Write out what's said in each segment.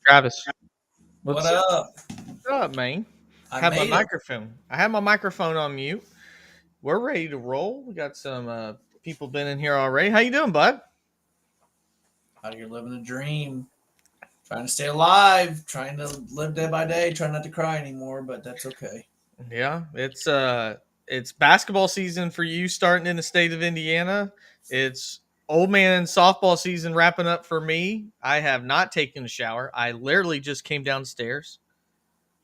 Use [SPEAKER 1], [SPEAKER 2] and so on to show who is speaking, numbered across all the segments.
[SPEAKER 1] Travis,
[SPEAKER 2] What
[SPEAKER 1] what's
[SPEAKER 2] up?
[SPEAKER 1] up, man?
[SPEAKER 2] I
[SPEAKER 1] Have my
[SPEAKER 2] made it.
[SPEAKER 1] microphone. I have my microphone on mute. We're ready to roll. We got some people been in here already. How you doing, bud?
[SPEAKER 2] Out here living the dream. Trying to stay alive. Trying to live day by day. Trying not to cry anymore, but that's okay.
[SPEAKER 1] Yeah, it's basketball season for you starting in the state of Indiana. It's old man softball season wrapping up for me. I have not taken a shower. I literally just came downstairs.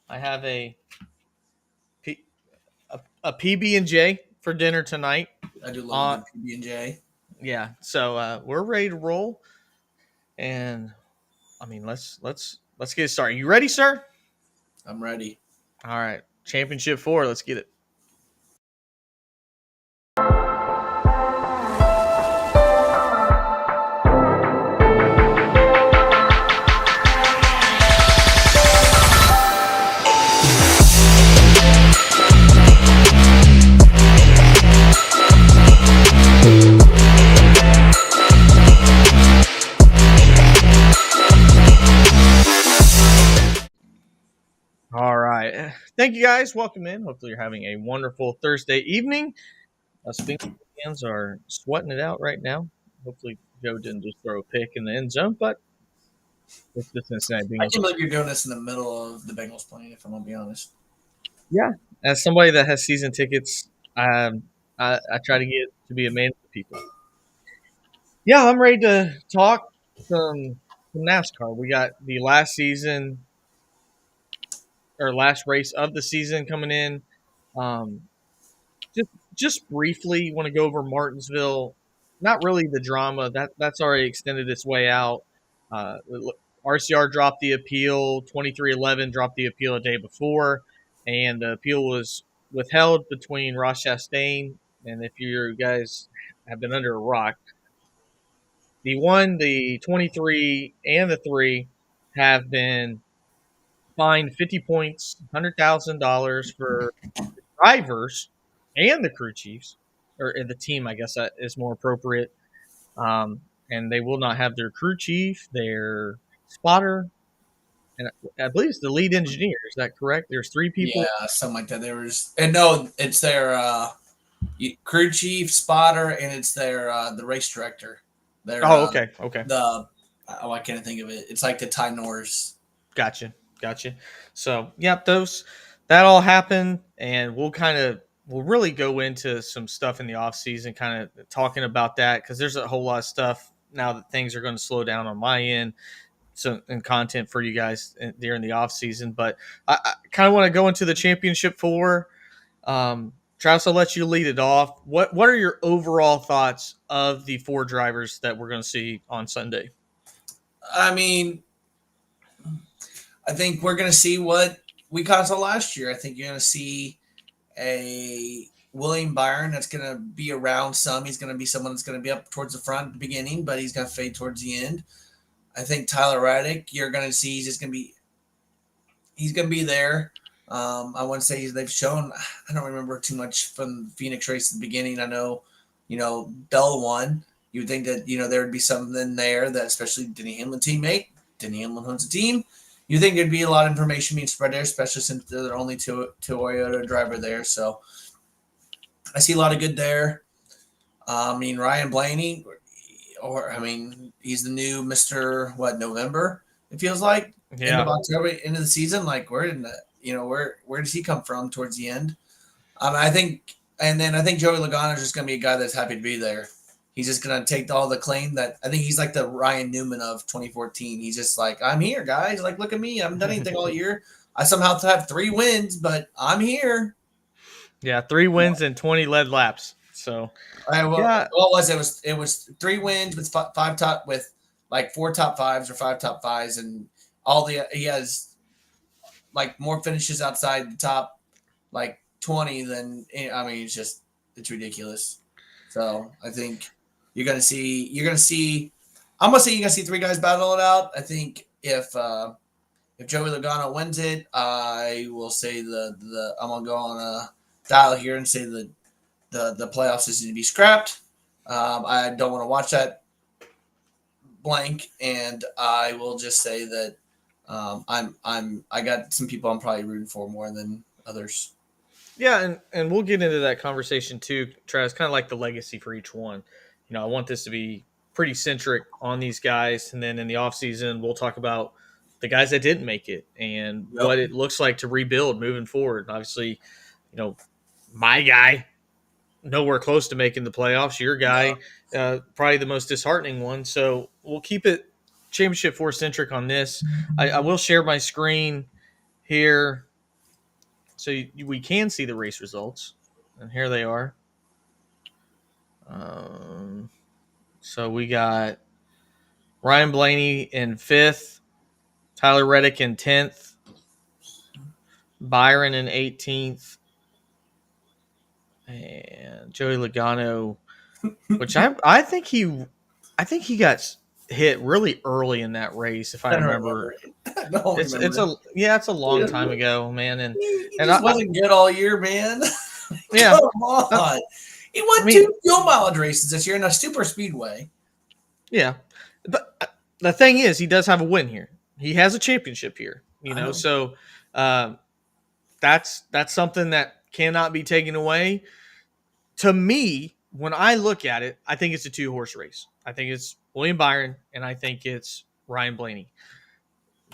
[SPEAKER 1] I have P, a PB and J for dinner tonight.
[SPEAKER 2] I do love a
[SPEAKER 1] Uh,
[SPEAKER 2] good PB&J.
[SPEAKER 1] yeah, so we're ready to roll. And I mean, let's get started. You ready, sir?
[SPEAKER 2] I'm ready.
[SPEAKER 1] All right, Championship 4. Let's get it. All right, thank you guys. Welcome in. Hopefully, you're having a wonderful Thursday evening. Us Bengals fans are sweating it out right now. Hopefully, Joe didn't just throw a pick in the end zone, but it's the Cincinnati
[SPEAKER 2] I
[SPEAKER 1] Bengals.
[SPEAKER 2] can't believe you're doing this in the middle of the Bengals playing, if I'm going to be honest.
[SPEAKER 1] Yeah, as somebody that has season tickets, I try to get to be a man of the people. Yeah, I'm ready to talk some NASCAR. We got the last season or last race of the season coming in. Um, just briefly, want to go over Martinsville. Not really the drama that's already extended its way out. Uh, RCR dropped the appeal. 2311 dropped the appeal a day before, and the appeal was withheld between Ross Chastain. And if you guys have been under a rock, the one, the 23, and the 3 have been fined 50 points, $100,000 for drivers and the crew chiefs, or the team, I guess that is more appropriate. And they will not have their crew chief, their spotter, and I believe it's the lead engineer. Is that correct? There's three
[SPEAKER 2] Yeah,
[SPEAKER 1] people.
[SPEAKER 2] something like that. And no, it's their crew chief, spotter, and it's their the race director. Their
[SPEAKER 1] Oh, okay, okay,
[SPEAKER 2] the I can't think of it. It's like the Ty Norris.
[SPEAKER 1] gotcha. So, yep, those that all happened, and we'll really go into some stuff in the off season, kind of talking about that because there's a whole lot of stuff now that things are going to slow down on my end. Some and content for you guys during the off season, but I kind of want to go into the championship 4. Travis, I'll let you lead it off. What are your overall thoughts of the 4 drivers that we're going to see on Sunday?
[SPEAKER 2] I mean, I think we're going to see what we caught last year. I think you're going to see a William Byron that's going to be around some. He's going to be someone that's going to be up towards the front at the beginning, but he's going to fade towards the end. I think Tyler Reddick, you're going to see he's going to be there. I want to say they've shown. I don't remember too much from the Phoenix race at the beginning. I know, Bell won. You would think that there would be something there that, especially Denny Hamlin teammate, Denny Hamlin owns a team. You think there'd be a lot of information being spread there, especially since there are only two Toyota driver there. So I see a lot of good there. I mean, Ryan Blaney, he's the new Mr. November. It feels like end of
[SPEAKER 1] Yeah,
[SPEAKER 2] October, end of the season. Like we're in the, where does he come from towards the end? I think, and then I think Joey Logano is just going to be a guy that's happy to be there. He's just going to take all the claim that I think he's like the Ryan Newman of 2014. He's just like, I'm here, guys. Like, look at me. I haven't done anything all year. I somehow have 3 wins, but I'm here.
[SPEAKER 1] yeah, 3 wins and 20 lead laps. So yeah,
[SPEAKER 2] What was it? It was 3 wins with 5 top with like 4 top 5s or 5 top 5s, and he has like more finishes outside the top like 20 than it's ridiculous. So I think you're gonna see I'm gonna say you're gonna see 3 guys battle it out. I think if Joey Logano wins it, I will say I'm gonna go on a dial here and say that the playoffs is to be scrapped. I don't want to watch that blank, and I will just say that I got some people I'm probably rooting for more than others.
[SPEAKER 1] Yeah, and we'll get into that conversation too, Travis. Kind of like the legacy for each one. I want this to be pretty centric on these guys, and then in the off season, we'll talk about the guys that didn't make it and what
[SPEAKER 2] Yep.
[SPEAKER 1] it looks like to rebuild moving forward. Obviously, my guy nowhere close to making the playoffs. Your
[SPEAKER 2] No.
[SPEAKER 1] guy, probably the most disheartening one. So we'll keep it championship four centric on this. I will share my screen here so we can see the race results, and here they are. Um, so we got Ryan Blaney in fifth, Tyler Reddick in 10th, Byron in 18th, and Joey Logano, which I think he got hit really early in that race, if I
[SPEAKER 2] I don't
[SPEAKER 1] remember.
[SPEAKER 2] remember it. I don't
[SPEAKER 1] It's
[SPEAKER 2] remember
[SPEAKER 1] a yeah, it's a long
[SPEAKER 2] it.
[SPEAKER 1] time ago, man, and
[SPEAKER 2] He
[SPEAKER 1] and
[SPEAKER 2] just wasn't good all year, man.
[SPEAKER 1] yeah,
[SPEAKER 2] Come
[SPEAKER 1] I,
[SPEAKER 2] on. He
[SPEAKER 1] I
[SPEAKER 2] won
[SPEAKER 1] mean,
[SPEAKER 2] two fuel mileage races this year in a super speedway.
[SPEAKER 1] yeah, but the thing is, he does have a win here. He has a championship here,
[SPEAKER 2] I know.
[SPEAKER 1] so um, that's something that cannot be taken away. To me, when I look at it, I think it's a two horse race. I think it's William Byron and I think it's Ryan Blaney.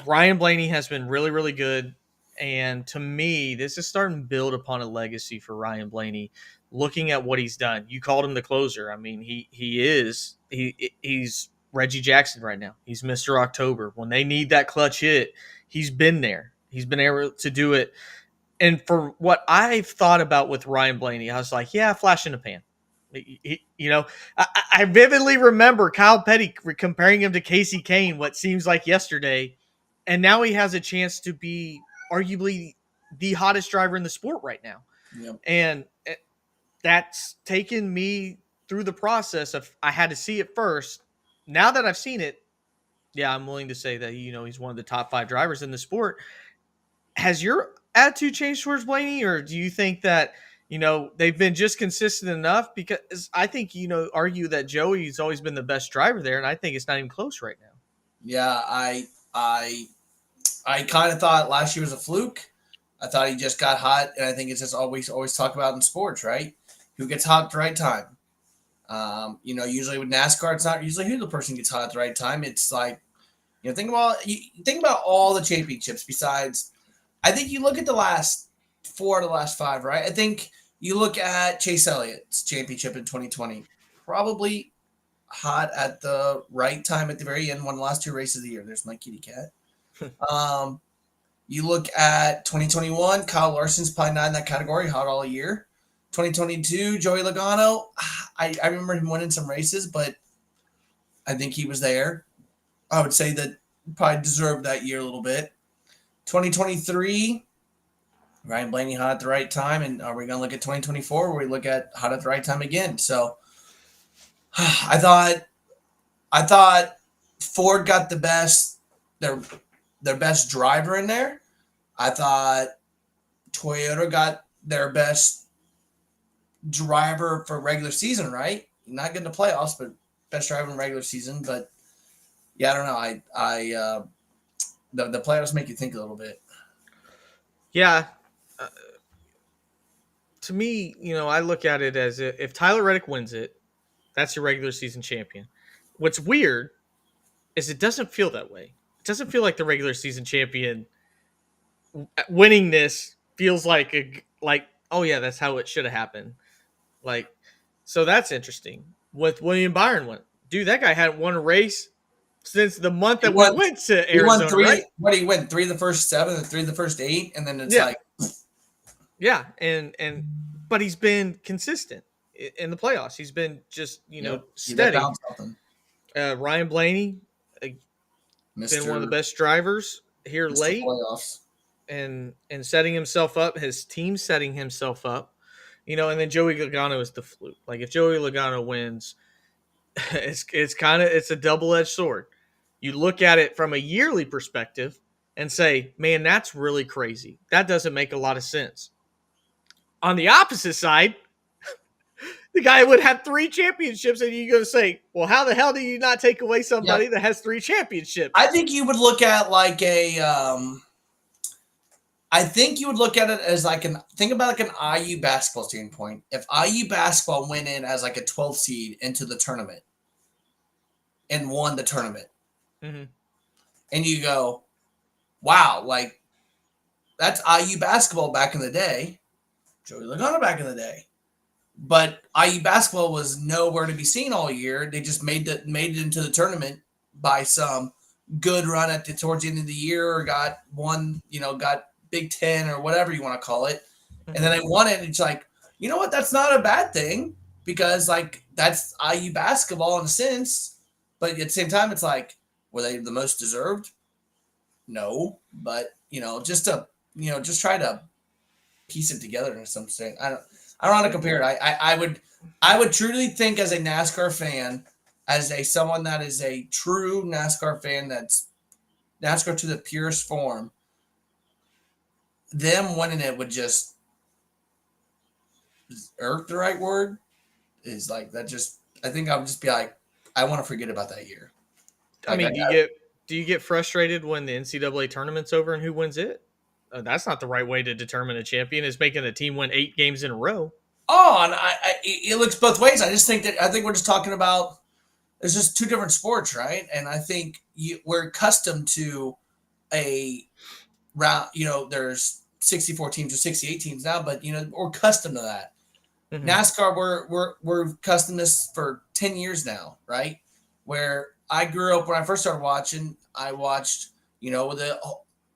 [SPEAKER 1] Ryan Blaney has been really, really good. And to me, this is starting to build upon a legacy for Ryan Blaney. Looking at what he's done, you called him the closer. I mean, he's Reggie Jackson right now. He's Mr. October. When they need that clutch hit, he's been there. He's been able to do it. And for what I've thought about with Ryan Blaney, I was like, yeah, flash in the pan. I vividly remember Kyle Petty comparing him to Casey Kane, what seems like yesterday, and now he has a chance to be arguably the hottest driver in the sport right now.
[SPEAKER 2] Yep.
[SPEAKER 1] And that's taken me through the process of I had to see it first. Now that I've seen it, yeah, I'm willing to say that he's one of the top 5 drivers in the sport. Has your attitude changed towards Blaney, or do you think that they've been just consistent enough? Because I think argue that Joey's always been the best driver there, and I think it's not even close right now.
[SPEAKER 2] Yeah, I kind of thought last year was a fluke. I thought he just got hot, and I think it's just always talk about in sports, right? Who gets hot at the right time? Usually with NASCAR, it's not usually who the person gets hot at the right time. It's like think about all the championships. Besides, I think you look at the last 4 of the last 5, right? I think you look at Chase Elliott's championship in 2020, probably hot at the right time at the very end. Won the last 2 races of the year. There's my kitty cat. You look at 2021, Kyle Larson's probably not in that category, hot all year. 2022, Joey Logano, I remember him winning some races, but I think he was there. I would say that probably deserved that year a little bit. 2023, Ryan Blaney hot at the right time, and are we going to look at 2024 where we look at hot at the right time again? So I thought Ford got their best driver in there. I thought Toyota got their best driver for regular season, right? Not getting the playoffs, but best driver in regular season. But yeah, I don't know. The playoffs make you think a little bit.
[SPEAKER 1] Yeah. To me, I look at it as if Tyler Reddick wins it, that's your regular season champion. What's weird is it doesn't feel that way. It doesn't feel like the regular season champion winning this feels like oh yeah, that's how it should have happened. Like, so that's interesting. With William Byron went, dude, that guy hadn't won a race since the month
[SPEAKER 2] He
[SPEAKER 1] that we
[SPEAKER 2] won.
[SPEAKER 1] went to
[SPEAKER 2] He won
[SPEAKER 1] Arizona,
[SPEAKER 2] 3.
[SPEAKER 1] right?
[SPEAKER 2] What did he win? 3 of the first 7, and 3 of the first 8, and then it's
[SPEAKER 1] Yeah,
[SPEAKER 2] like,
[SPEAKER 1] yeah, and but he's been consistent in the playoffs. He's been just
[SPEAKER 2] see that
[SPEAKER 1] steady.
[SPEAKER 2] bounce something,
[SPEAKER 1] Ryan Blaney, been one of the
[SPEAKER 2] Mister
[SPEAKER 1] best drivers here
[SPEAKER 2] Mister
[SPEAKER 1] late,
[SPEAKER 2] Playoffs.
[SPEAKER 1] and setting himself up, his team setting himself up, and then Joey Logano is the fluke. Like if Joey Logano wins, it's a double-edged sword. You look at it from a yearly perspective and say, man, that's really crazy. That doesn't make a lot of sense. On the opposite side, The guy would have 3 championships, and you go say, well, how the hell do you not take away
[SPEAKER 2] Yeah,
[SPEAKER 1] somebody that has 3 championships?
[SPEAKER 2] I think you would look at like a. I think you would look at it as like think about like an IU basketball standpoint. If IU basketball went in as like a 12th seed into the tournament and won the tournament,
[SPEAKER 1] Mm-hmm.
[SPEAKER 2] and you go, wow, like that's IU basketball back in the day, Joey Logano back in the day. But IU basketball was nowhere to be seen all year. They just made it into the tournament by some good run towards the end of the year, or got one, got Big Ten or whatever you want to call it, and then
[SPEAKER 1] Mm-hmm.
[SPEAKER 2] they won it. And it's like, you know what? That's not a bad thing, because like that's IU basketball in a sense. But at the same time, it's like, were they the most deserved? No, but just try to piece it together in some sense. I don't know how to compare it. I would truly think, as a NASCAR fan, as a someone that is a true NASCAR fan, that's NASCAR to the purest form, them winning it would just, is irk the right word? Is like that just, I think I would just be like, I want to forget about that year.
[SPEAKER 1] I
[SPEAKER 2] Like I
[SPEAKER 1] mean,
[SPEAKER 2] got
[SPEAKER 1] do you get frustrated when the NCAA tournament's over and who wins it? That's not the right way to determine a champion. Is making a team win 8 games in a row.
[SPEAKER 2] and it looks both ways. I think we're just talking about, it's just two different sports, right? And I think we're accustomed to a round. There's 64 teams or 68 teams now, but we're accustomed to that.
[SPEAKER 1] Mm-hmm.
[SPEAKER 2] NASCAR, we're accustomed to this for 10 years now, right? Where I grew up, when I first started watching, I watched, with the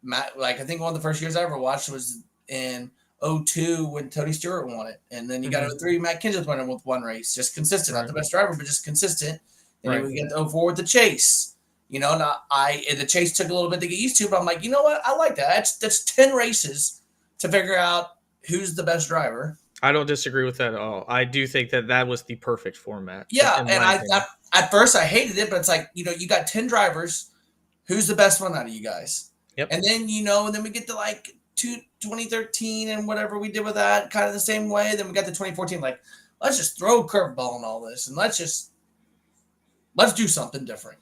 [SPEAKER 2] like, I think one of the first years I ever watched was in '02 when Tony Stewart won it. And then you got
[SPEAKER 1] Mm-hmm.
[SPEAKER 2] '03, Matt Kenseth won it with one race, just consistent, not
[SPEAKER 1] Right.
[SPEAKER 2] the best driver, but just consistent. And then
[SPEAKER 1] Right.
[SPEAKER 2] we get to '04 with the Chase. The Chase took a little bit to get used to, but I'm like, you know what? I like that. That's 10 races to figure out who's the best driver.
[SPEAKER 1] I don't disagree with that at all. I do think that that was the perfect format,
[SPEAKER 2] Yeah,
[SPEAKER 1] in
[SPEAKER 2] and
[SPEAKER 1] my
[SPEAKER 2] I
[SPEAKER 1] opinion.
[SPEAKER 2] at first I hated it, but it's like, you got 10 drivers. Who's the best one out of you guys?
[SPEAKER 1] Yep.
[SPEAKER 2] And then, and then we get to like 2013 and whatever we did with that, kind of the same way. Then we got to 2014, like, let's just throw a curveball in all this, and let's do something different.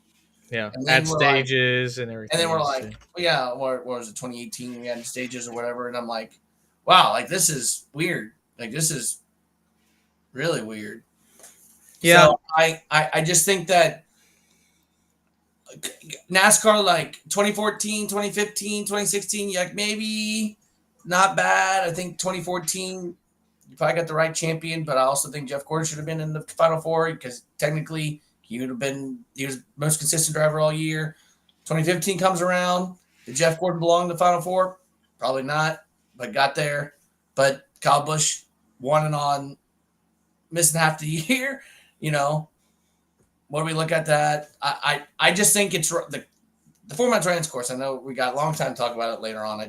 [SPEAKER 1] Yeah.
[SPEAKER 2] And then
[SPEAKER 1] Add
[SPEAKER 2] we're like,
[SPEAKER 1] stages and
[SPEAKER 2] and then
[SPEAKER 1] everything
[SPEAKER 2] we're
[SPEAKER 1] else
[SPEAKER 2] like,
[SPEAKER 1] too.
[SPEAKER 2] well, yeah, what was it, 2018? We had stages or whatever, and I'm like, wow, like this is weird. Like this is really weird.
[SPEAKER 1] Yeah.
[SPEAKER 2] So I just think that NASCAR, like 2014, 2015, 2016, like maybe not bad. I think 2014, you probably got the right champion, but I also think Jeff Gordon should have been in the Final Four, because technically he was most consistent driver all year. 2015 comes around. Did Jeff Gordon belong in the Final Four? Probably not, but got there. But Kyle Busch won it on missing half the year. You know, what do we look at that? I just think it's the format's ran its course. I know we got a long time to talk about it later on. I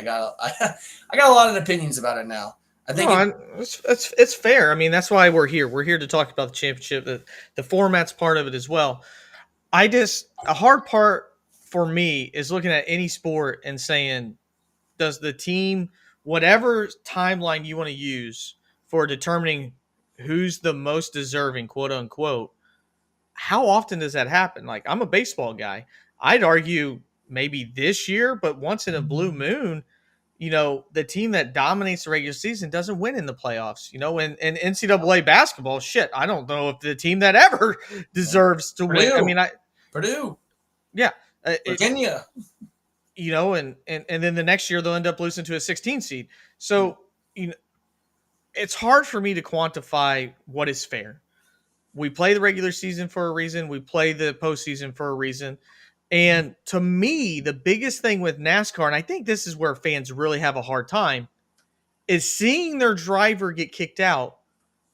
[SPEAKER 2] got I got a lot of opinions about it now. I
[SPEAKER 1] No,
[SPEAKER 2] think it
[SPEAKER 1] it's fair. I mean, that's why we're here. We're here to talk about the championship. The format's part of it as well. A hard part for me is looking at any sport and saying, does the team, whatever timeline you want to use for determining who's the most deserving, quote unquote, how often does that happen? Like, I'm a baseball guy. I'd argue maybe this year, but once in a blue moon, the team that dominates the regular season doesn't win in the playoffs. In NCAA basketball, shit, I don't know if the team that ever deserves to win. I
[SPEAKER 2] Purdue,
[SPEAKER 1] mean,
[SPEAKER 2] Purdue,
[SPEAKER 1] yeah, it,
[SPEAKER 2] Virginia.
[SPEAKER 1] and then the next year they'll end up losing to a 16 seed. So, you know, it's hard for me to quantify what is fair. We play the regular season for a reason. We play the postseason for a reason. And to me, the biggest thing with NASCAR, and I think this is where fans really have a hard time, is seeing their driver get kicked out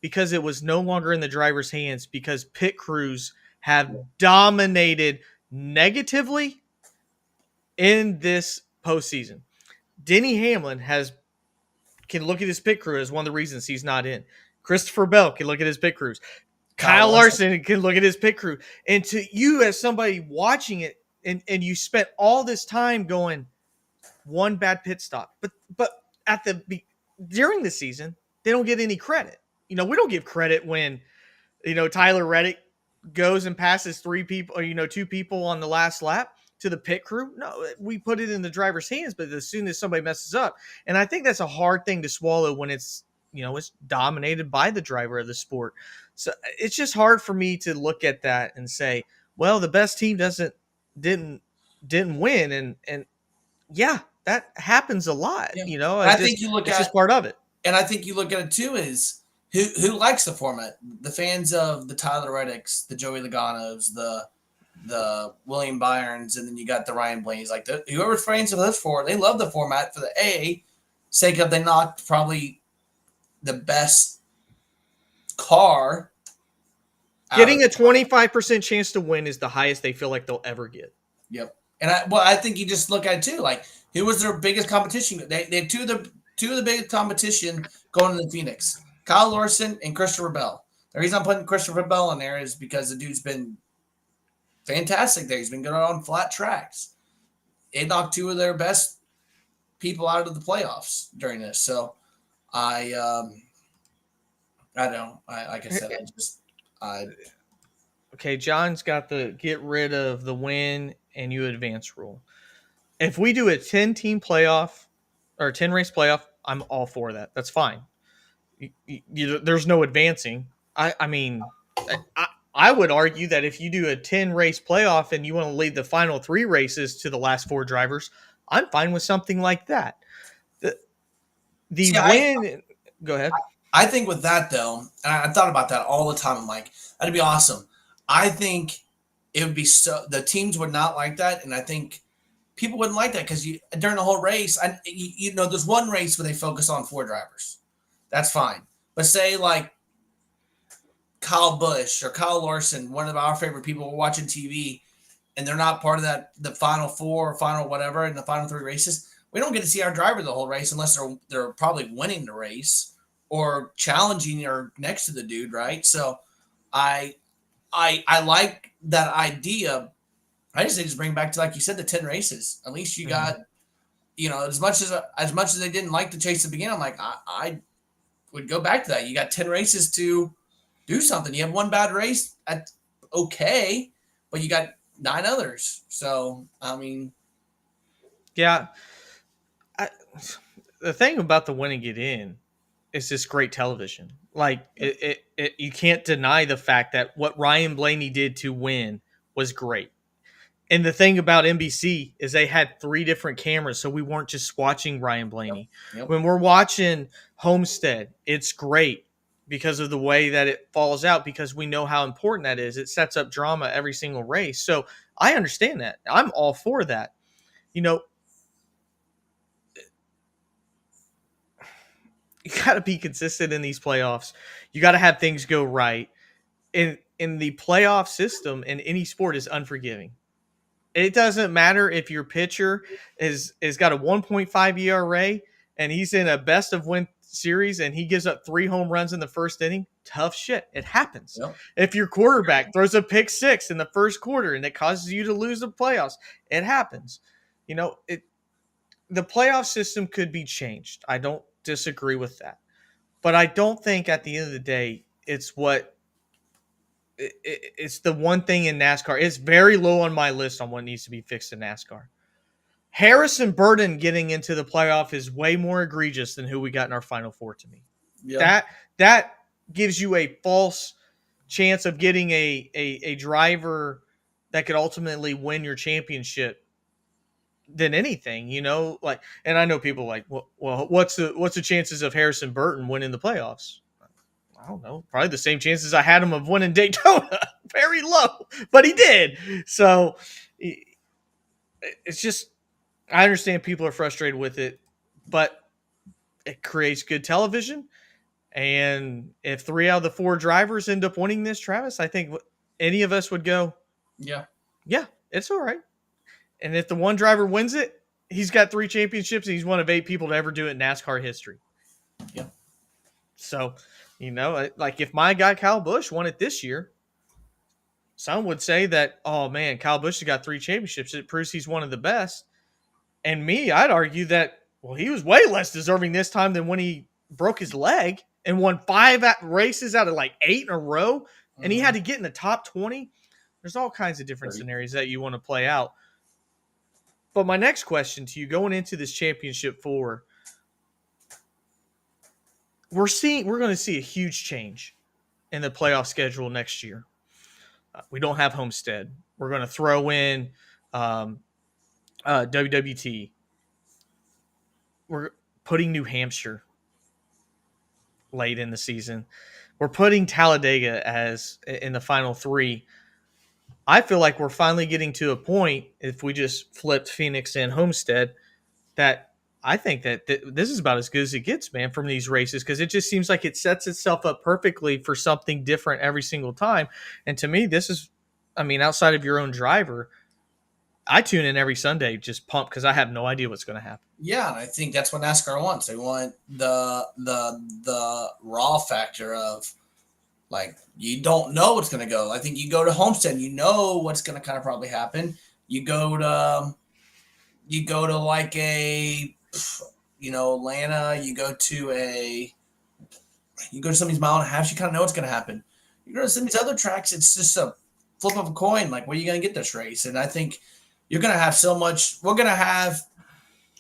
[SPEAKER 1] because it was no longer in the driver's hands, because pit crews have dominated negatively in this postseason. Denny Hamlin can look at his pit crew as one of the reasons he's not in. Christopher Bell can look at his pit crews.
[SPEAKER 2] Kyle
[SPEAKER 1] Kyle
[SPEAKER 2] Larson.
[SPEAKER 1] Larson can look at his pit crew. And to you, as somebody watching it, and you spent all this time going, one bad pit stop, but at during the season they don't get any credit. we don't give credit when Tyler Reddick goes and passes three people, or two people on the last lap to the pit crew. No, we put it in the driver's hands, but as soon as somebody messes up, and I think that's a hard thing to swallow when it's dominated by the driver of the sport. So it's just hard for me to look at that and say, well, the best team didn't didn't win, and yeah, that happens a lot.
[SPEAKER 2] Yeah.
[SPEAKER 1] I
[SPEAKER 2] And I
[SPEAKER 1] just
[SPEAKER 2] think you look
[SPEAKER 1] it's just
[SPEAKER 2] at
[SPEAKER 1] part of it.
[SPEAKER 2] and I think you look at it too is who likes the format? The fans of the Tyler Reddicks, the Joey Logano's, the William Byrons, and then you got the Ryan Blaney's. Like whoever's fans of those four, they love the format for the sake of they knocked probably the best car out of
[SPEAKER 1] Getting a 25% chance to win is the highest they feel like they'll ever get.
[SPEAKER 2] Yep. And I think you just look at it too. Like who was their biggest competition? They had two of the biggest competition going into Phoenix. Kyle Larson and Christopher Bell. The reason I'm putting Christopher Bell in there is because the dude's been fantastic there. He's been good on flat tracks. It knocked two of their best people out of the playoffs during this. So I don't know. Like I said, I
[SPEAKER 1] Okay, John's got the get rid of the win and you advance rule. If we do a 10-team playoff or a 10-race playoff, I'm all for that. That's fine. There's no advancing. I mean, I would argue that if you do a 10-race playoff and you want to lead the final 3 races to the last 4 drivers, I'm fine with something like that. The
[SPEAKER 2] See,
[SPEAKER 1] win. Go ahead.
[SPEAKER 2] I think with that though, and I thought about that all the time. I'm like, that'd be awesome. I think it would be the teams would not like that, and I think people wouldn't like that because during the whole race, there's one race where they focus on 4 drivers. That's fine. But say like Kyle Busch or Kyle Larson, one of our favorite people we're watching TV, and they're not part of the final 4 or final whatever in the final 3 races. We don't get to see our driver the whole race unless they're probably winning the race or challenging or next to the dude, right? So I like that idea. I just bring back to, like you said, the 10 races. At least you got, as much as they didn't like the chase at the beginning, I'm like, I would go back to that. You got 10 races to do something. You have one bad race, okay, but you got 9 others. So, I mean.
[SPEAKER 1] Yeah. The thing about the win and get in is this great television. Like you can't deny the fact that what Ryan Blaney did to win was great. And the thing about NBC is they had 3 different cameras, so we weren't just watching Ryan Blaney.
[SPEAKER 2] Yep.
[SPEAKER 1] When we're watching Homestead, it's great because of the way that it falls out, because we know how important that is. It sets up drama every single race. So I understand that. I'm all for that. You got to be consistent in these playoffs. You got to have things go right. In the playoff system in any sport is unforgiving. It doesn't matter if your pitcher is got a 1.5 ERA and he's in a best of win series and he gives up 3 home runs in the first inning. Tough shit. It happens.
[SPEAKER 2] Yep.
[SPEAKER 1] If your quarterback throws a pick 6 in the first quarter and it causes you to lose the playoffs, it happens. The playoff system could be changed. I don't disagree with that. But I don't think at the end of the day it's the one thing in NASCAR. It's very low on my list on what needs to be fixed in NASCAR. Harrison Burton getting into the playoff is way more egregious than who we got in our Final 4 to me. Yeah. That gives you a false chance of getting a driver that could ultimately win your championship than anything, and I know people are like, well, what's the chances of Harrison Burton winning the playoffs? I don't know. Probably the same chances I had him of winning Daytona. Very low, but he did. So it's just, I understand people are frustrated with it, but it creates good television. And if 3 out of the 4 drivers end up winning this, Travis, I think any of us would go, yeah, it's all right. And if the one driver wins it, he's got 3 championships and he's one of 8 people to ever do it in NASCAR history.
[SPEAKER 2] Yeah.
[SPEAKER 1] So, like if my guy Kyle Busch won it this year, some would say that, oh man, Kyle Busch has got 3 championships. It proves he's one of the best. And me, I'd argue that, well, he was way less deserving this time than when he broke his leg and won races out of like 8 in a row, and he had to get in the top 20. There's all kinds of different scenarios that you want to play out. But my next question to you going into this championship 4, we're going to see a huge change in the playoff schedule next year. We don't have Homestead. We're going to throw in WWT. We're putting New Hampshire late in the season. We're putting Talladega as in the final 3. I feel like we're finally getting to a point, if we just flipped Phoenix and Homestead, that I think that this is about as good as it gets, man, from these races, because it just seems like it sets itself up perfectly for something different every single time. And to me, this is, I mean, outside of your own driver, I tune in every Sunday just pumped because I have no idea what's going to happen.
[SPEAKER 2] Yeah, and I think that's what NASCAR wants. They want the raw factor of, like, you don't know what's going to go. I think you go to Homestead, you know what's going to kind of probably happen. You go to like Atlanta. You go to some of these mile and a half. You kind of know what's going to happen. You go to some of these other tracks. It's just a flip of a coin. Like, where are you going to get this race? And I think you're going to have so much. We're going to have,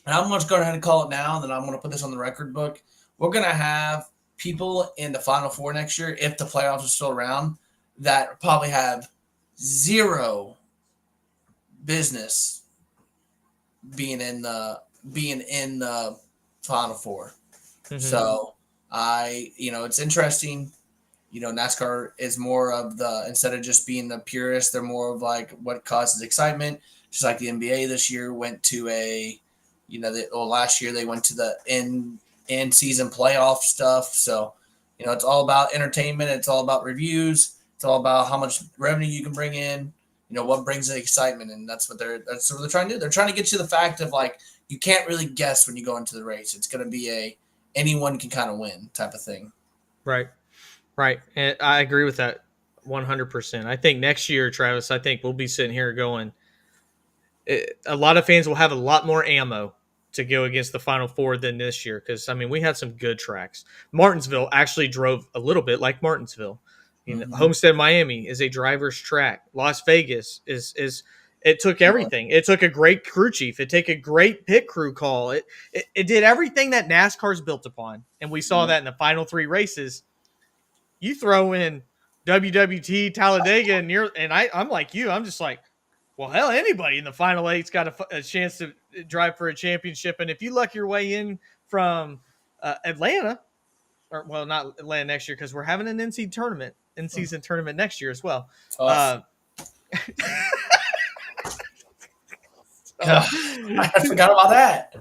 [SPEAKER 2] and I'm going to go ahead and call it now, and then I'm going to put this on the record book. We're going to have people in the Final Four next year, if the playoffs are still around, that probably have zero business being in the Final Four. Mm-hmm. So it's interesting. NASCAR is more of instead of just being the purist, they're more of like what causes excitement. Just like the NBA this year went to last year they went to the end season playoff stuff. So, it's all about entertainment. It's all about reviews. It's all about how much revenue you can bring in. What brings the excitement, and that's what they're trying to do. They're trying to get you the fact of, like, you can't really guess when you go into the race. It's going to be anyone can kind of win type of thing.
[SPEAKER 1] Right. And I agree with that 100%. I think next year, Travis, we'll be sitting here going, a lot of fans will have a lot more ammo to go against the Final Four than this year, because, I mean, we had some good tracks. Martinsville actually drove a little bit like Martinsville. Homestead, Miami is a driver's track. Las Vegas is it took everything. It took a great crew chief. It took a great pit crew call. It did everything that NASCAR's built upon, and we saw that in the final 3 races. You throw in WWT, Talladega, and I'm like you. I'm just like, well, hell, anybody in the final 8's got a chance to drive for a championship. And if you luck your way in from Atlanta, not Atlanta next year, because we're having an in-season tournament next year as well.
[SPEAKER 2] I forgot about that.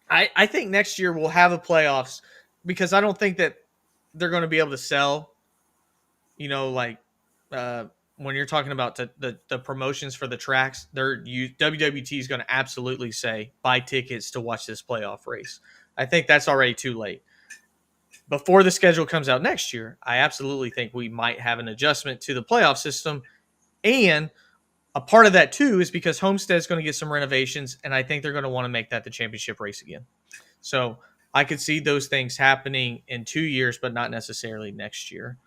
[SPEAKER 1] I think next year we'll have a playoffs, because I don't think that they're going to be able to sell, when you're talking about the promotions for the tracks, WWT is going to absolutely say, buy tickets to watch this playoff race. I think that's already too late. Before the schedule comes out next year, I absolutely think we might have an adjustment to the playoff system. And a part of that, too, is because Homestead's going to get some renovations, and I think they're going to want to make that the championship race again. So I could see those things happening in 2 years, but not necessarily next year.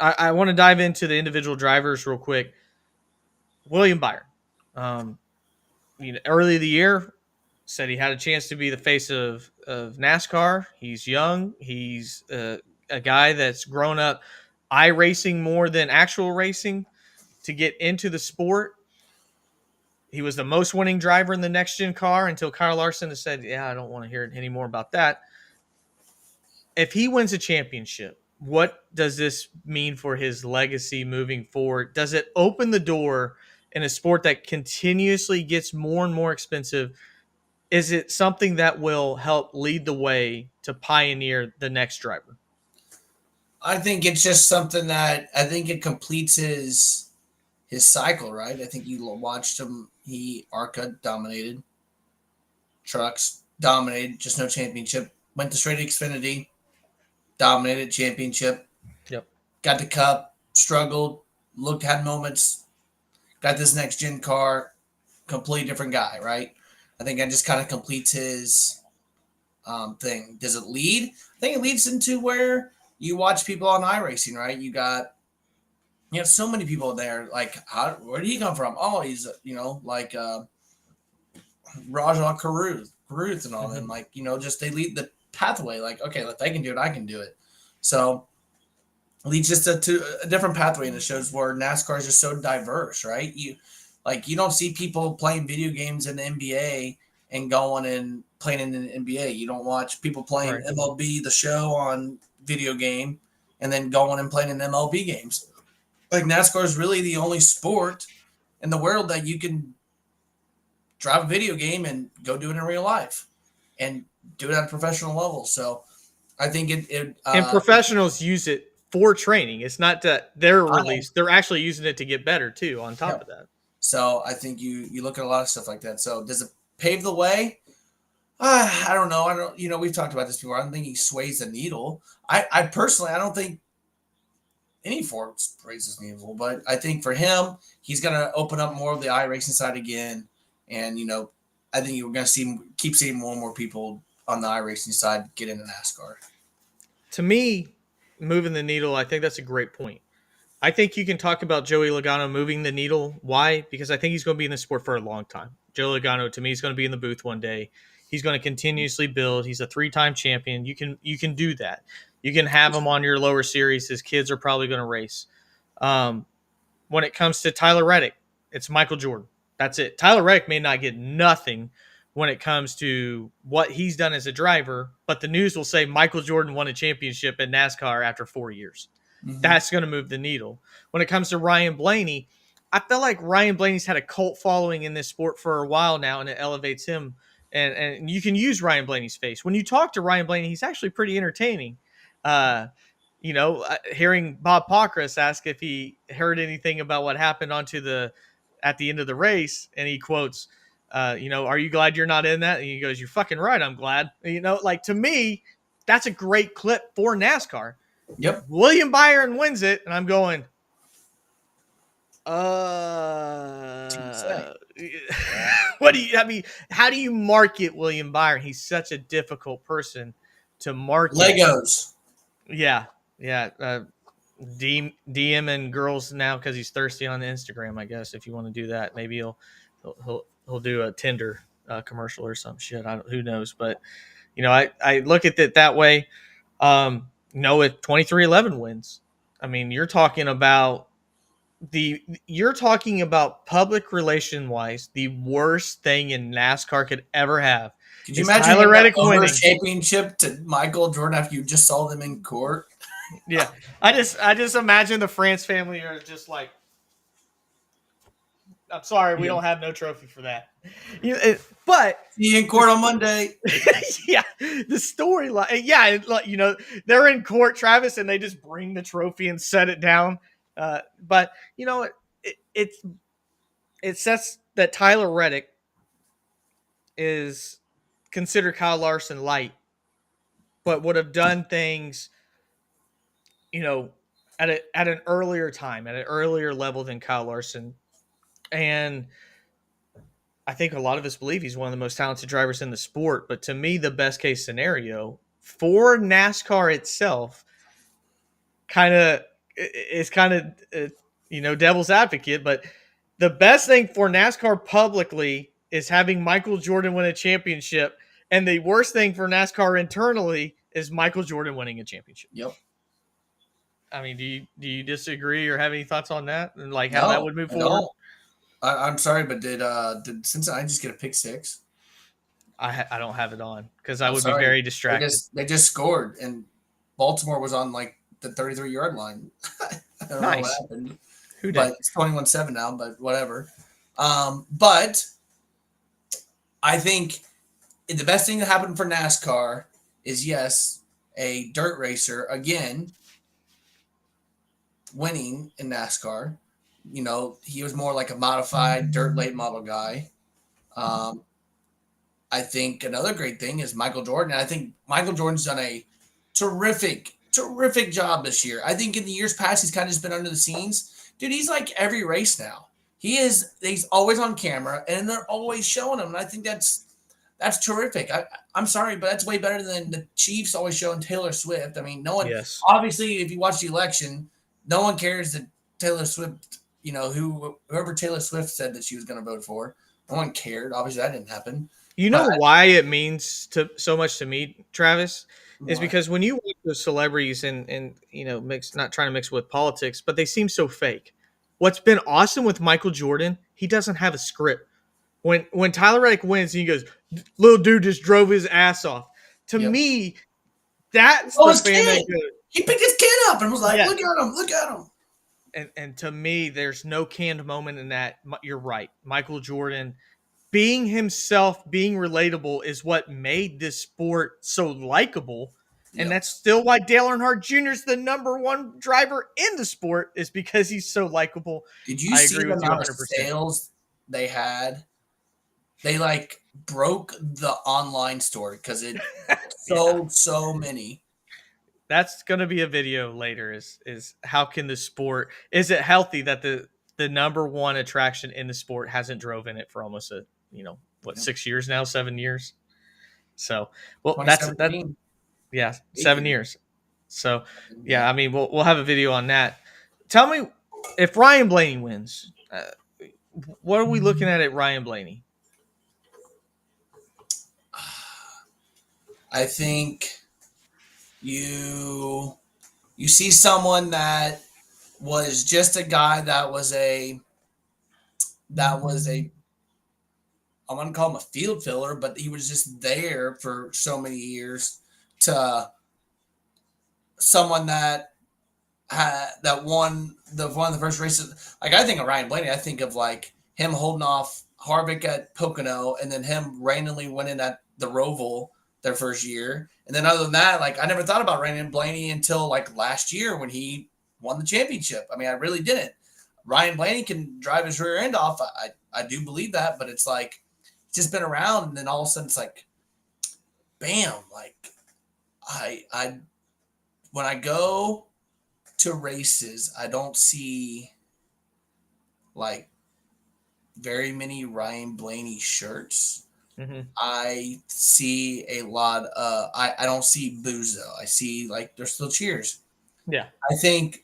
[SPEAKER 1] I want to dive into the individual drivers real quick. William Byron, early in the year, said he had a chance to be the face of NASCAR. He's young. He's a guy that's grown up iRacing more than actual racing to get into the sport. He was the most winning driver in the next-gen car until Kyle Larson has said, I don't want to hear any more about that. If he wins a championship, what does this mean for his legacy moving forward? Does it open the door in a sport that continuously gets more and more expensive? Is it something that will help lead the way to pioneer the next driver?
[SPEAKER 2] I think it's just something that I think it completes his cycle, right? I think you watched him. ARCA dominated, trucks dominated, just no championship. Went to straight Xfinity, dominated championship.
[SPEAKER 1] Yep.
[SPEAKER 2] Got the cup, struggled, had moments, got this next gen car, completely different guy, right? I think that just kind of completes thing. Does it lead? I think it leads into where you watch people on iRacing, right? You have so many people there. Like, where did he come from? Oh, he's like Rajah Caruth and all them.
[SPEAKER 1] Mhm.
[SPEAKER 2] Like, just they lead the pathway. Like, okay, if they can do it, I can do it. So it leads just to a different pathway, and it shows where NASCAR is just so diverse, right? You don't see people playing video games in the NBA and going and playing in the NBA. You don't watch people playing
[SPEAKER 1] Right.
[SPEAKER 2] MLB the Show on video game and then going and playing in MLB games. Like NASCAR is really the only sport in the world that you can drive a video game and go do it in real life and do it at a professional level. So I think
[SPEAKER 1] And professionals use it for training. It's not that they're
[SPEAKER 2] I,
[SPEAKER 1] released; they're actually using it to get better too. On top
[SPEAKER 2] yeah.
[SPEAKER 1] of that,
[SPEAKER 2] So I think you look at a lot of stuff like that. So does it pave the way? I don't know. I don't. We've talked about this before. I don't think he sways the needle. I personally, I don't think any Ford raises needle, but I think for him, he's going to open up more of the iRacing side again, and I think you're going to keep seeing more and more people on the iRacing side get into NASCAR.
[SPEAKER 1] to me, moving the needle, I think that's a great point. I think you can talk about Joey Logano moving the needle. Why? Because I think he's going to be in the sport for a long time. Joey Logano, to me, is going to be in the booth one day. He's going to continuously build. He's a 3-time champion. You can do that. You can have him on your lower series. His kids are probably going to race. Um, when it comes to Tyler Reddick, it's Michael Jordan. That's it. Tyler Reddick may not get nothing when it comes to what he's done as a driver, but the news will say Michael Jordan won a championship in NASCAR after 4 years.
[SPEAKER 2] Mm-hmm.
[SPEAKER 1] That's going to move the needle. When it comes to Ryan Blaney, I feel like Ryan Blaney's had a cult following in this sport for a while now, and it elevates him. And you can use Ryan Blaney's face. When you talk to Ryan Blaney, he's actually pretty entertaining. Uh, hearing Bob Pockrass ask if he heard anything about what happened at the end of the race, and he quotes, are you glad you're not in that? And he goes, "You're fucking right, I'm glad." Like, to me, that's a great clip for NASCAR.
[SPEAKER 2] Yep.
[SPEAKER 1] William Byron wins it, and I'm going, what do you? I mean, how do you market William Byron? He's such a difficult person to market.
[SPEAKER 2] Legos.
[SPEAKER 1] Yeah, yeah. DM and girls now because he's thirsty on Instagram. I guess if you want to do that, maybe he'll do a Tinder commercial or some shit. Who knows? But I look at it that way. With 2311 wins, I mean, you're talking about public relation wise, the worst thing in NASCAR could ever have
[SPEAKER 2] Could you
[SPEAKER 1] is
[SPEAKER 2] imagine
[SPEAKER 1] Tyler
[SPEAKER 2] handing that
[SPEAKER 1] Reddick
[SPEAKER 2] Homer
[SPEAKER 1] winning.
[SPEAKER 2] championship to Michael Jordan after you just saw them in court?
[SPEAKER 1] Yeah, I just imagine the France family are just like, "I'm sorry, we don't have no trophy for that." But
[SPEAKER 2] See you in court on Monday.
[SPEAKER 1] yeah, the storyline. Yeah, they're in court, Travis, and they just bring the trophy and set it down. But it it sets that Tyler Reddick is considered Kyle Larson light, but would have done things, you know, at an earlier time, at an earlier level than Kyle Larson. And I think a lot of us believe he's one of the most talented drivers in the sport. But to me, the best case scenario for NASCAR itself kind of is devil's advocate, but the best thing for NASCAR publicly is having Michael Jordan win a championship, and the worst thing for NASCAR internally is Michael Jordan winning a championship.
[SPEAKER 2] Yep.
[SPEAKER 1] I mean, do you disagree or have any thoughts on that and like how that
[SPEAKER 2] No,
[SPEAKER 1] would move
[SPEAKER 2] I
[SPEAKER 1] forward?
[SPEAKER 2] don't. I'm sorry, but did Cincinnati just get a pick six?
[SPEAKER 1] I don't have it on because I
[SPEAKER 2] I'm
[SPEAKER 1] would be
[SPEAKER 2] sorry.
[SPEAKER 1] very
[SPEAKER 2] They
[SPEAKER 1] distracted.
[SPEAKER 2] just scored, and Baltimore was on like the 33-yard line. I don't know what
[SPEAKER 1] Nice.
[SPEAKER 2] happened,
[SPEAKER 1] Who did?
[SPEAKER 2] but it's 21-7 now. But whatever. But I think the best thing that happened for NASCAR is yes, a dirt racer again winning in NASCAR. He was more like a modified dirt late model guy. Um, I think another great thing is Michael Jordan. I think Michael Jordan's done a terrific, terrific job this year. I think in the years past, he's kind of just been under the scenes. Dude, he's like every race now. He's always on camera and they're always showing him. And I think That's terrific. I'm sorry, but that's way better than the Chiefs always showing Taylor Swift. I mean, no one,
[SPEAKER 1] Yes.
[SPEAKER 2] obviously, if you watch the election, no one cares that Taylor Swift, whoever Taylor Swift said that she was going to vote for, no one cared. Obviously, that didn't happen.
[SPEAKER 1] You
[SPEAKER 2] But
[SPEAKER 1] know why it means to so much to me, Travis, is
[SPEAKER 2] what?
[SPEAKER 1] because when you watch those celebrities and mix, not trying to mix with politics, but they seem so fake. What's been awesome with Michael Jordan, he doesn't have a script. When Tyler Reddick wins, he goes, "Little dude just drove his ass off." To
[SPEAKER 2] Yep.
[SPEAKER 1] me, that's
[SPEAKER 2] Oh,
[SPEAKER 1] the
[SPEAKER 2] his
[SPEAKER 1] fan that
[SPEAKER 2] kid.
[SPEAKER 1] goes,
[SPEAKER 2] He picked his kid up and was like,
[SPEAKER 1] "Yeah."
[SPEAKER 2] "Look at him! Look at him!"
[SPEAKER 1] And to me, there's no canned moment in that. You're right, Michael Jordan being himself, being relatable is what made this sport so likable. And
[SPEAKER 2] Yep.
[SPEAKER 1] that's still why Dale Earnhardt Jr. is the number one driver in the sport, is because he's so likable.
[SPEAKER 2] Did you
[SPEAKER 1] I
[SPEAKER 2] see
[SPEAKER 1] agree
[SPEAKER 2] the
[SPEAKER 1] with you
[SPEAKER 2] amount of
[SPEAKER 1] 100%.
[SPEAKER 2] sales they had? They like broke the online store because it
[SPEAKER 1] Yeah.
[SPEAKER 2] sold so many.
[SPEAKER 1] That's going to be a video later, is how can the sport, is it healthy that the number one attraction in the sport hasn't drove in it for almost what,
[SPEAKER 2] Yep.
[SPEAKER 1] 6 years now, 7 years. So, well, that
[SPEAKER 2] 2017,
[SPEAKER 1] yeah,
[SPEAKER 2] 8 years.
[SPEAKER 1] 7 years. So,
[SPEAKER 2] Yeah.
[SPEAKER 1] yeah, I mean, we'll have a video on that. Tell me, if Ryan Blaney wins, what are we looking at Ryan Blaney?
[SPEAKER 2] I think you you see someone that was just a guy that was a I want to call him a field filler, but he was just there for so many years to someone that that won one of the first races. Like I think of Ryan Blaney, I think of like him holding off Harvick at Pocono, and then him randomly winning at the Roval their first year. And then other than that, like I never thought about Ryan Blaney until like last year when he won the championship. I mean, I really didn't. Ryan Blaney can drive his rear end off. I do believe that, but it's like it's just been around, and then all of a sudden it's like, bam! Like I when I go to races, I don't see like very many Ryan Blaney shirts.
[SPEAKER 1] Mm-hmm.
[SPEAKER 2] I see a lot of I don't see boos though. I see like there's still cheers.
[SPEAKER 1] Yeah.
[SPEAKER 2] I think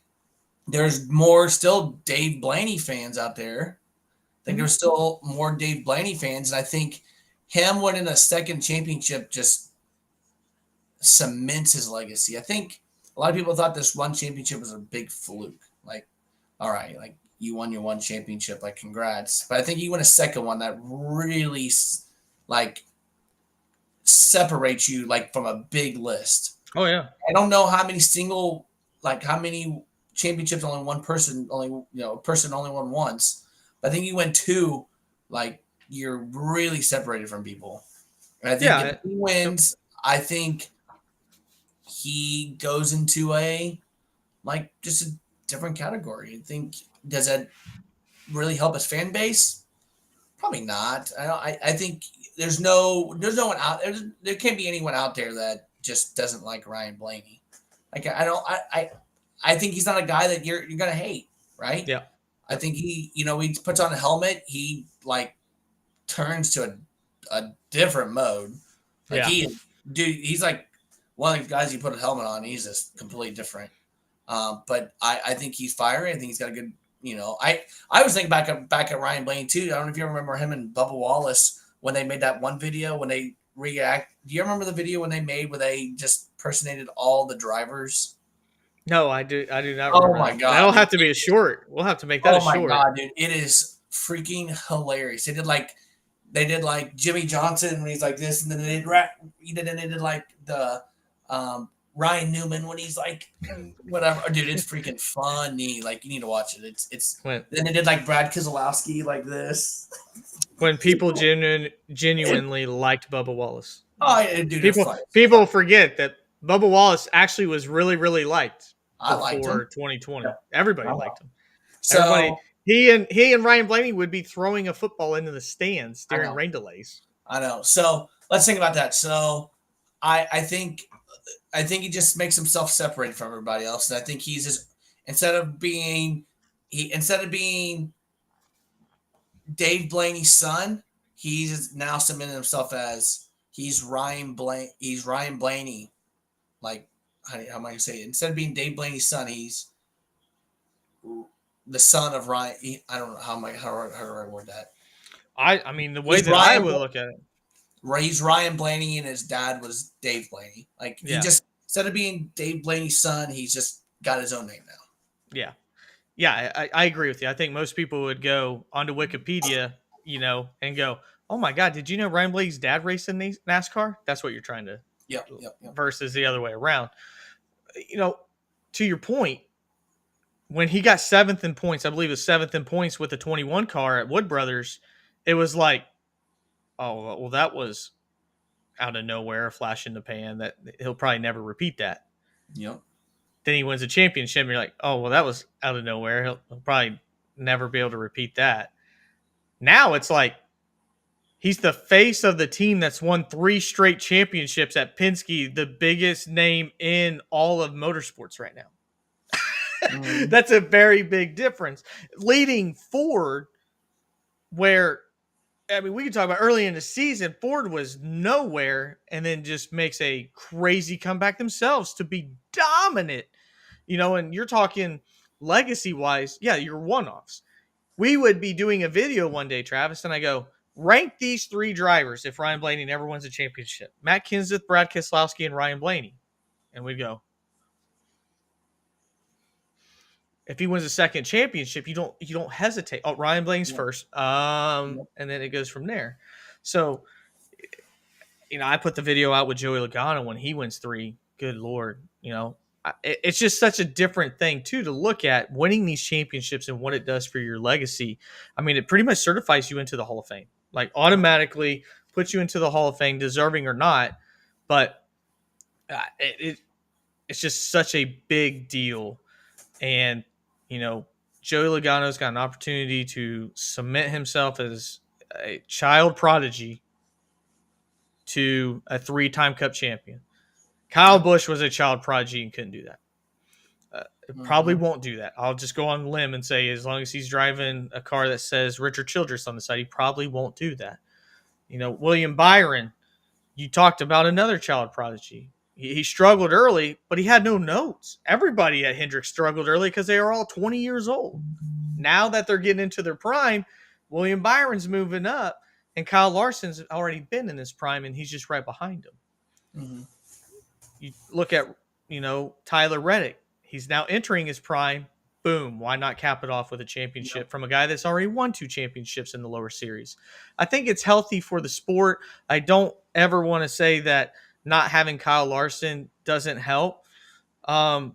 [SPEAKER 2] there's more still Dave Blaney fans out there. I think
[SPEAKER 1] Mm-hmm.
[SPEAKER 2] there's still more Dave Blaney fans, and I think him winning a second championship just cements his legacy. I think a lot of people thought this one championship was a big fluke. Like, all right, like you won your one championship, like congrats. But I think you win a second one that really like separates you like from a big list.
[SPEAKER 1] Oh yeah.
[SPEAKER 2] I don't know how many how many championships only one person a person only won once. But I think you win two, like you're really separated from people. And I think if
[SPEAKER 1] Yeah.
[SPEAKER 2] he wins, I think he goes into a like just a different category. I think does that really help his fan base? Probably not. I think there's no one out there can't be anyone out there that just doesn't like Ryan Blaney. Like I don't I think he's not a guy that you're gonna hate, right?
[SPEAKER 1] Yeah.
[SPEAKER 2] I think he puts on a helmet, he like turns to a different mode. Like
[SPEAKER 1] Yeah.
[SPEAKER 2] he's like one of the guys you put a helmet on, he's just completely different. But I think he's fiery. I think he's got a good, I was thinking back at Ryan Blaney too. I don't know if you remember him and Bubba Wallace when they made that one video when they react. Do you remember the video when they made where they just personated all the drivers?
[SPEAKER 1] No, I do. I do not
[SPEAKER 2] Oh
[SPEAKER 1] remember
[SPEAKER 2] my
[SPEAKER 1] that.
[SPEAKER 2] god,
[SPEAKER 1] That'll
[SPEAKER 2] dude.
[SPEAKER 1] have to be a short. We'll have to make that a
[SPEAKER 2] Oh my
[SPEAKER 1] short.
[SPEAKER 2] god, dude. It is freaking hilarious. They did like Jimmy Johnson when he's like this, and then they did like the Ryan Newman when he's like whatever. Dude, it's freaking funny. Like you need to watch it. It's
[SPEAKER 1] When
[SPEAKER 2] then they did like Brad Keselowski like this.
[SPEAKER 1] when people genuinely liked Bubba Wallace.
[SPEAKER 2] Oh, yeah, dude, it's
[SPEAKER 1] People
[SPEAKER 2] funny.
[SPEAKER 1] people forget that Bubba Wallace actually was really really liked
[SPEAKER 2] I liked
[SPEAKER 1] before
[SPEAKER 2] him.
[SPEAKER 1] 2020.
[SPEAKER 2] Yep.
[SPEAKER 1] Everybody
[SPEAKER 2] I
[SPEAKER 1] liked him. Everybody
[SPEAKER 2] So
[SPEAKER 1] he and Ryan Blaney would be throwing a football into the stands
[SPEAKER 2] I
[SPEAKER 1] during
[SPEAKER 2] know,
[SPEAKER 1] rain delays.
[SPEAKER 2] I know. So let's think about that. So I think he just makes himself separated from everybody else, and I think he's just instead of being Dave Blaney's son, he's now submitted himself as he's Ryan Blaney. Like, how am I gonna say it? Instead of being Dave Blaney's son, he's the son of Ryan. I don't know how do I word that.
[SPEAKER 1] I mean, the way
[SPEAKER 2] He's
[SPEAKER 1] that I
[SPEAKER 2] Ryan.
[SPEAKER 1] would look at it,
[SPEAKER 2] He's Ryan Blaney, and his dad was Dave Blaney. Like, he
[SPEAKER 1] yeah,
[SPEAKER 2] just, instead of being Dave Blaney's son, he's just got his own name now.
[SPEAKER 1] yeah, yeah. I agree with you. I think most people would go onto Wikipedia, and go, "Oh my God, did you know Ryan Blaney's dad raced in NASCAR?" That's what you're trying to,
[SPEAKER 2] Yep.
[SPEAKER 1] versus the other way around. You know, to your point, when he got seventh in points, I believe it was seventh in points with the 21 car at Wood Brothers, it was like, oh, well, that was out of nowhere, a flash in the pan that he'll probably never repeat that.
[SPEAKER 2] Yep.
[SPEAKER 1] Then he wins a championship, and you're like, oh, well, that was out of nowhere. He'll probably never be able to repeat that. Now it's like he's the face of the team that's won 3 straight championships at Penske, the biggest name in all of motorsports right now.
[SPEAKER 2] Mm-hmm.
[SPEAKER 1] That's a very big difference. Leading Ford, where, I mean, we can talk about early in the season, Ford was nowhere and then just makes a crazy comeback themselves to be dominant, and you're talking legacy wise. Yeah, you're one offs. We would be doing a video one day, Travis, and I go, rank these 3 drivers if Ryan Blaney never wins a championship: Matt Kenseth, Brad Keselowski, and Ryan Blaney. And we'd go, if he wins a second championship, you don't hesitate. Oh, Ryan Blaney's first. And then it goes from there. So, I put the video out with Joey Logano when he wins 3. Good Lord. It's just such a different thing too, to look at winning these championships and what it does for your legacy. I mean, it pretty much certifies you into the Hall of Fame, like automatically puts you into the Hall of Fame, deserving or not. But it's just such a big deal. And, Joey Logano's got an opportunity to cement himself as a child prodigy to a 3-time Cup champion. Kyle Busch was a child prodigy and couldn't do that. Probably won't do that. I'll just go on a limb and say, as long as he's driving a car that says Richard Childress on the side, he probably won't do that. William Byron, you talked about another child prodigy. He struggled early, but he had no notes. Everybody at Hendrick struggled early because they were all 20 years old. Now that they're getting into their prime, William Byron's moving up, and Kyle Larson's already been in his prime, and he's just right behind him.
[SPEAKER 2] Mm-hmm.
[SPEAKER 1] You look at, Tyler Reddick. He's now entering his prime. Boom. Why not cap it off with a championship from a guy that's already won 2 championships in the lower series? I think it's healthy for the sport. I don't ever want to say that not having Kyle Larson doesn't help. But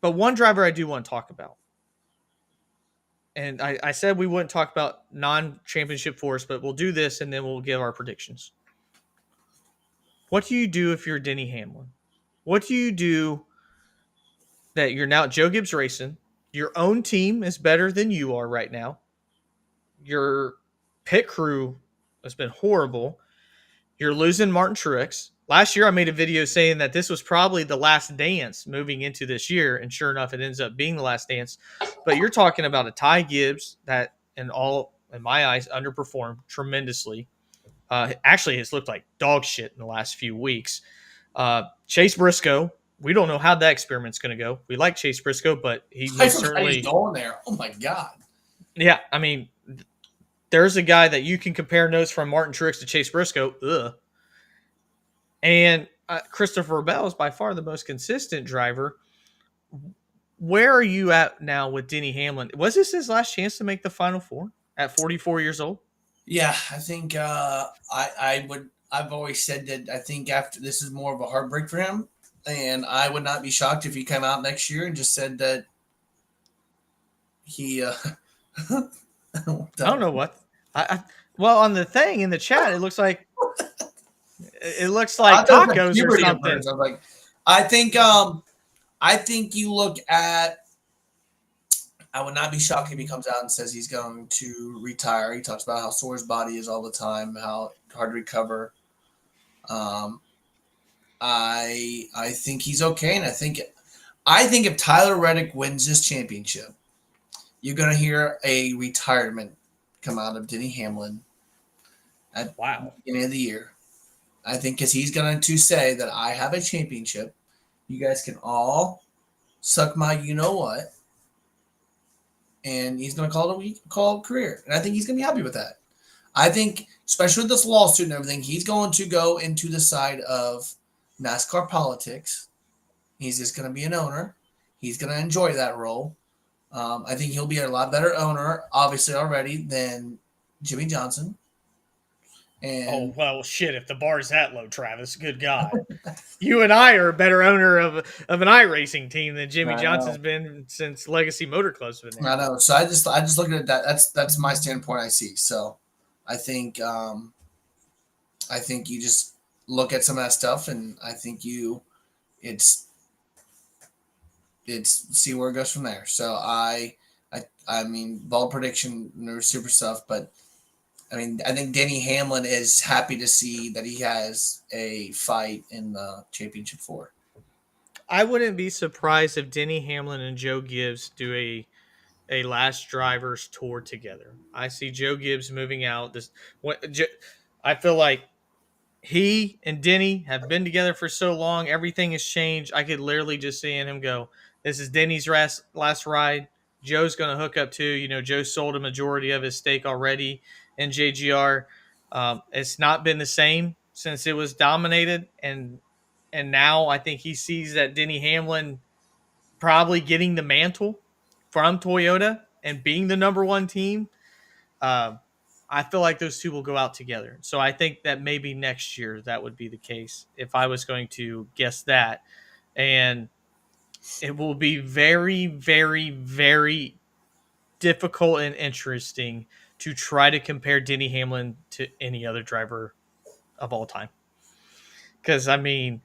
[SPEAKER 1] one driver I do want to talk about, and I said we wouldn't talk about non-championship force, but we'll do this and then we'll give our predictions. What do you do if you're Denny Hamlin? What do you do that you're now Joe Gibbs Racing? Your own team is better than you are right now. Your pit crew has been horrible. You're losing Martin Truex. Last year, I made a video saying that this was probably the last dance moving into this year, and sure enough, it ends up being the last dance. But you're talking about a Ty Gibbs that, in my eyes, underperformed tremendously. Actually, it's looked like dog shit in the last few weeks. Chase Briscoe, we don't know how that experiment's going to go. We like Chase Briscoe, but he most certainly
[SPEAKER 2] he's going there. Oh my God.
[SPEAKER 1] Yeah, I mean, there's a guy that you can compare notes from Martin Truex to Chase Briscoe. Ugh. And Christopher Bell is by far the most consistent driver. Where are you at now with Denny Hamlin? Was this his last chance to make the Final Four at 44 years old?
[SPEAKER 2] Yeah, I think I've always said that I think after this is more of a heartbreak for him, and I would not be shocked if he came out next year and just said that he. I
[SPEAKER 1] don't know what. Well, on the thing in the chat, it looks like tacos or something.
[SPEAKER 2] I'm like, I think you look at. I would not be shocked if he comes out and says he's going to retire. He talks about how sore his body is all the time, how hard to recover. I think he's okay, and I think if Tyler Reddick wins this championship, you're going to hear a retirement come out of Denny Hamlin at the
[SPEAKER 3] Wow.
[SPEAKER 2] beginning of the year. I think because he's going to say that I have a championship. You guys can all suck my you know what, and he's going to call it a week, call it a career. And I think he's going to be happy with that. I think, especially with this lawsuit and everything, he's going to go into the side of NASCAR politics. He's just going to be an owner. He's going to enjoy that role. I think he'll be a lot better owner, obviously, already than Jimmy Johnson.
[SPEAKER 3] Oh,
[SPEAKER 2] And
[SPEAKER 3] well, shit, if the bar's that low, Travis, good God. You and I are a better owner of an iRacing team than Jimmy
[SPEAKER 2] I
[SPEAKER 3] Johnson's
[SPEAKER 2] know.
[SPEAKER 3] been since Legacy Motor Club's been
[SPEAKER 2] I
[SPEAKER 3] there.
[SPEAKER 2] know. So I just look at that. That's my standpoint I see. So I think you just look at some of that stuff, and I think it's see where it goes from there. So I mean, ball prediction, no super stuff, but I mean, I think Denny Hamlin is happy to see that he has a fight in the championship four.
[SPEAKER 3] I wouldn't be surprised if Denny Hamlin and Joe Gibbs do a last drivers tour together. I see Joe Gibbs moving out. I feel like he and Denny have been together for so long. Everything has changed. I could literally just see him go, this is Denny's last ride. Joe's going to hook up too. Joe sold a majority of his stake already in JGR. It's not been the same since it was dominated. And now I think he sees that Denny Hamlin probably getting the mantle from Toyota and being the number one team. Um, I feel like those two will go out together. So I think that maybe next year that would be the case if I was going to guess that. And it will be very, very, very difficult and interesting to try to compare Denny Hamlin to any other driver of all time. Because, I mean,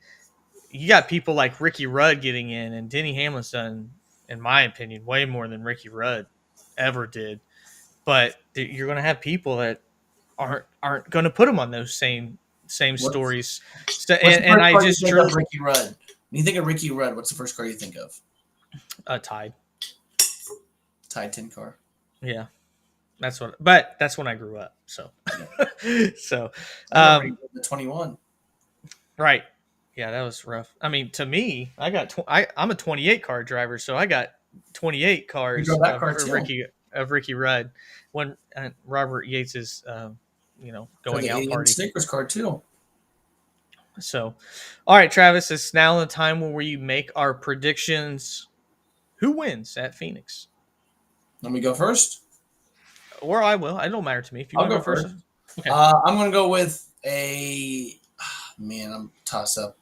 [SPEAKER 3] you got people like Ricky Rudd getting in, and Denny Hamlin's done, in my opinion, way more than Ricky Rudd ever did. But you're going to have people that aren't going to put him on those same
[SPEAKER 2] What's
[SPEAKER 3] stories. So,
[SPEAKER 2] what's the
[SPEAKER 3] and
[SPEAKER 2] first
[SPEAKER 3] I
[SPEAKER 2] car you
[SPEAKER 3] just
[SPEAKER 2] think
[SPEAKER 3] truly
[SPEAKER 2] of Ricky Rudd? When you think of Ricky Rudd, what's the first car you think of?
[SPEAKER 3] tied.
[SPEAKER 2] Tide 10 car.
[SPEAKER 3] Yeah, that's when I grew up. So, so,
[SPEAKER 2] I remember the 21.
[SPEAKER 3] right. Yeah, that was rough. I mean, to me, I'm a 28 car driver, so I got 28
[SPEAKER 2] We
[SPEAKER 3] cars
[SPEAKER 2] drove that car too.
[SPEAKER 3] Ricky Rudd when Robert Yates's
[SPEAKER 2] Drove
[SPEAKER 3] going
[SPEAKER 2] the
[SPEAKER 3] out
[SPEAKER 2] 80
[SPEAKER 3] party.
[SPEAKER 2] Snickers car too.
[SPEAKER 3] So, all right, Travis, it's now the time where we make our predictions. Who wins at Phoenix?
[SPEAKER 2] Let me go first.
[SPEAKER 3] Or I will. It don't matter to me. If you
[SPEAKER 2] I'll
[SPEAKER 3] want to
[SPEAKER 2] go
[SPEAKER 3] go first.
[SPEAKER 2] first.
[SPEAKER 3] Okay.
[SPEAKER 2] I'm going to go with I'm toss up.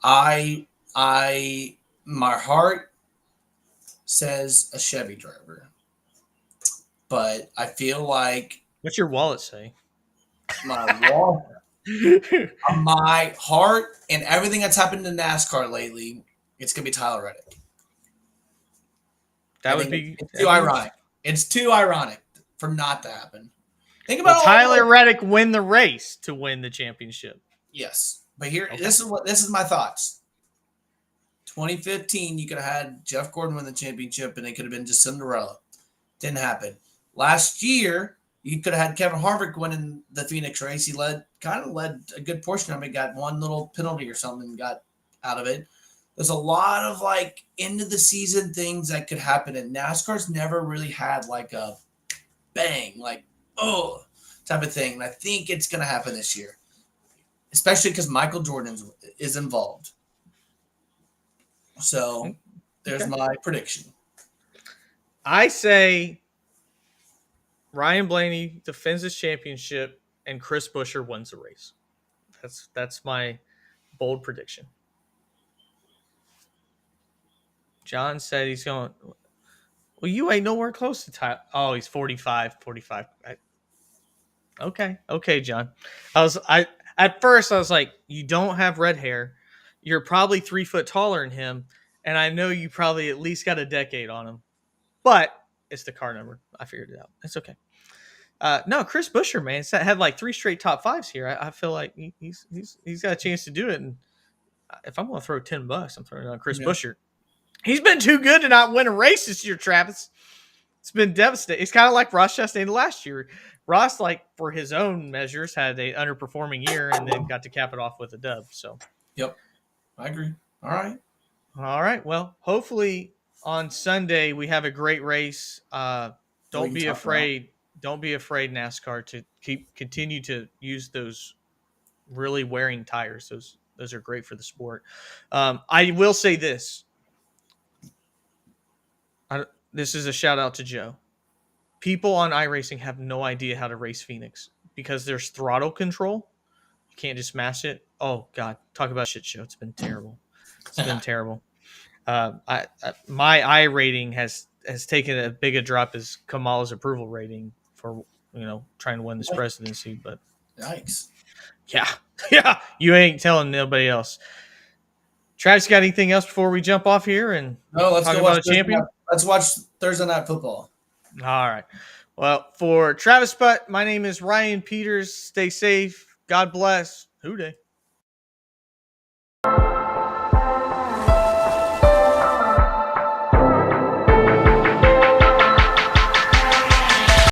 [SPEAKER 2] My heart says a Chevy driver, but I feel like
[SPEAKER 3] What's your wallet say?
[SPEAKER 2] my my heart and everything that's happened in NASCAR lately, it's going to be Tyler Reddick.
[SPEAKER 3] That
[SPEAKER 2] I
[SPEAKER 3] would
[SPEAKER 2] think
[SPEAKER 3] be
[SPEAKER 2] it's too ironic. It's too ironic for not to happen. Think
[SPEAKER 3] Will
[SPEAKER 2] about
[SPEAKER 3] Tyler Reddick win the race to win the championship?
[SPEAKER 2] Yes, but here
[SPEAKER 3] Okay.
[SPEAKER 2] this is my thoughts. 2015, you could have had Jeff Gordon win the championship, and it could have been just Cinderella. Didn't happen. Last year, you could have had Kevin Harvick winning the Phoenix race. He led a good portion of it. Got one little penalty or something, got out of it. There's a lot of like end of the season things that could happen, and NASCAR's never really had like a bang, like type of thing. And I think it's gonna happen this year, especially because Michael Jordan is involved. So there's
[SPEAKER 3] Okay.
[SPEAKER 2] my prediction.
[SPEAKER 3] I say Ryan Blaney defends his championship and Chris Buescher wins the race. That's my bold prediction. John said he's going. Well, you ain't nowhere close to time. Oh, he's 45. 45. Okay, John. At first I was like, you don't have red hair. You're probably 3 foot taller than him, and I know you probably at least got a decade on him. But it's the car number. I figured it out. It's okay. No, Chris Buescher, man, had like 3 straight top fives here. I feel like he's got a chance to do it. And if I'm going to throw $10, I'm throwing it on Chris Buescher. He's been too good to not win a race this year, Travis. It's been devastating. It's kind of like Ross Chastain last year. Ross, like for his own measures, had a underperforming year and then got to cap it off with a dub. So,
[SPEAKER 2] Yep, I agree. All right.
[SPEAKER 3] all right. Well, hopefully on Sunday we have a great race.
[SPEAKER 2] That we
[SPEAKER 3] Don't
[SPEAKER 2] can
[SPEAKER 3] be
[SPEAKER 2] talk about.
[SPEAKER 3] afraid. Don't be afraid, NASCAR, to continue to use those really wearing tires. Those are great for the sport. I will say this. This is a shout out to Joe. People on iRacing have no idea how to race Phoenix because there's throttle control. You can't just smash it. Oh God, talk about a shit show. It's been terrible. It's been terrible. My I rating has taken as big a drop as Kamala's approval rating for trying to win this presidency. But
[SPEAKER 2] Yikes.
[SPEAKER 3] yeah, yeah, you ain't telling nobody else. Travis, got anything else before we jump off here and
[SPEAKER 2] No, let's
[SPEAKER 3] talk
[SPEAKER 2] go
[SPEAKER 3] about
[SPEAKER 2] watch
[SPEAKER 3] a
[SPEAKER 2] Thursday
[SPEAKER 3] champion?
[SPEAKER 2] night. Let's watch Thursday Night Football.
[SPEAKER 3] All right. Well, for Travis Butt, my name is Ryan Peters. Stay safe. God bless. Who Dey?